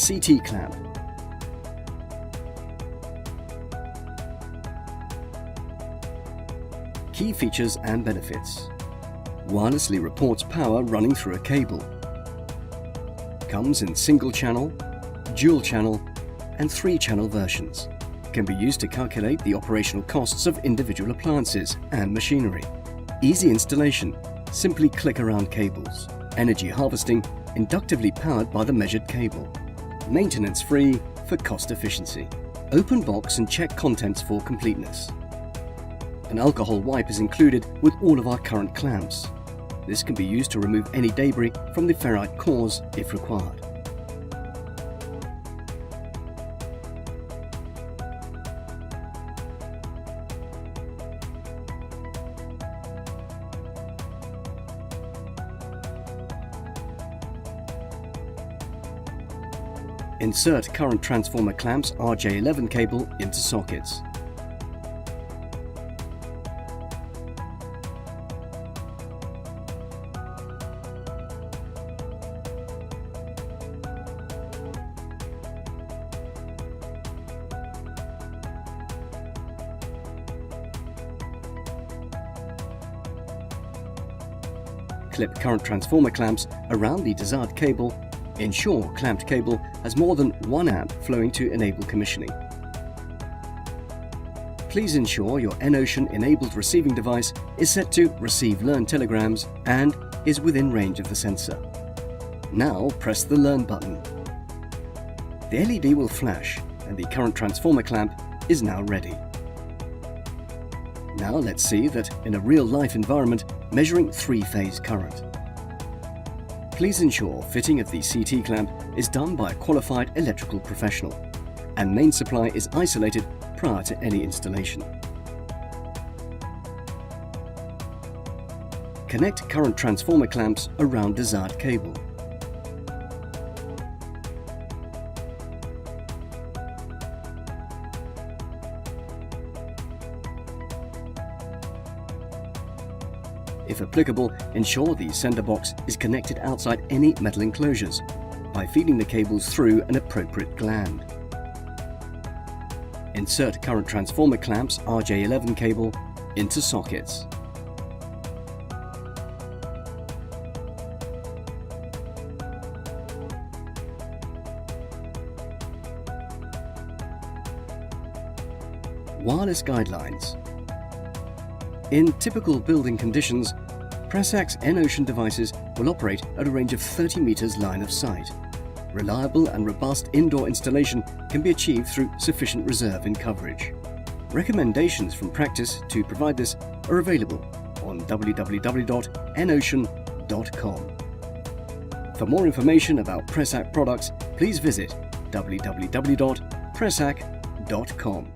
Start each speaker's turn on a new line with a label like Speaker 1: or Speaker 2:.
Speaker 1: CT Clamp. Key features and benefits. Wirelessly reports power running through a cable. Comes in single channel, dual channel and 3-channel versions. Can be used to calculate the operational costs of individual appliances and machinery. Easy installation. Simply click around cables. Energy harvesting, inductively powered by the measured cable. Maintenance free for cost efficiency. Open box and check contents for completeness. An alcohol wipe is included with all of our current clamps. This can be used to remove any debris from the ferrite cores if required. Insert current transformer clamps RJ11 cable into sockets. Clip current transformer clamps around the desired cable. Ensure clamped cable has more than 1 amp flowing to enable commissioning. Please ensure your Enocean enabled receiving device is set to receive learn telegrams and is within range of the sensor. Now press the learn button. The LED will flash and the current transformer clamp is now ready. Now let's see that in a real-life environment measuring 3-phase current. Please ensure fitting of the CT clamp is done by a qualified electrical professional and main supply is isolated prior to any installation. Connect current transformer clamps around desired cable. If applicable, ensure the sender box is connected outside any metal enclosures by feeding the cables through an appropriate gland. Insert current transformer clamps RJ11 cable into sockets. Wireless guidelines. In typical building conditions, Pressac's Enocean devices will operate at a range of 30 meters line of sight. Reliable and robust indoor installation can be achieved through sufficient reserve in coverage. Recommendations from practice to provide this are available on www.enocean.com. For more information about Pressac products, please visit www.pressac.com.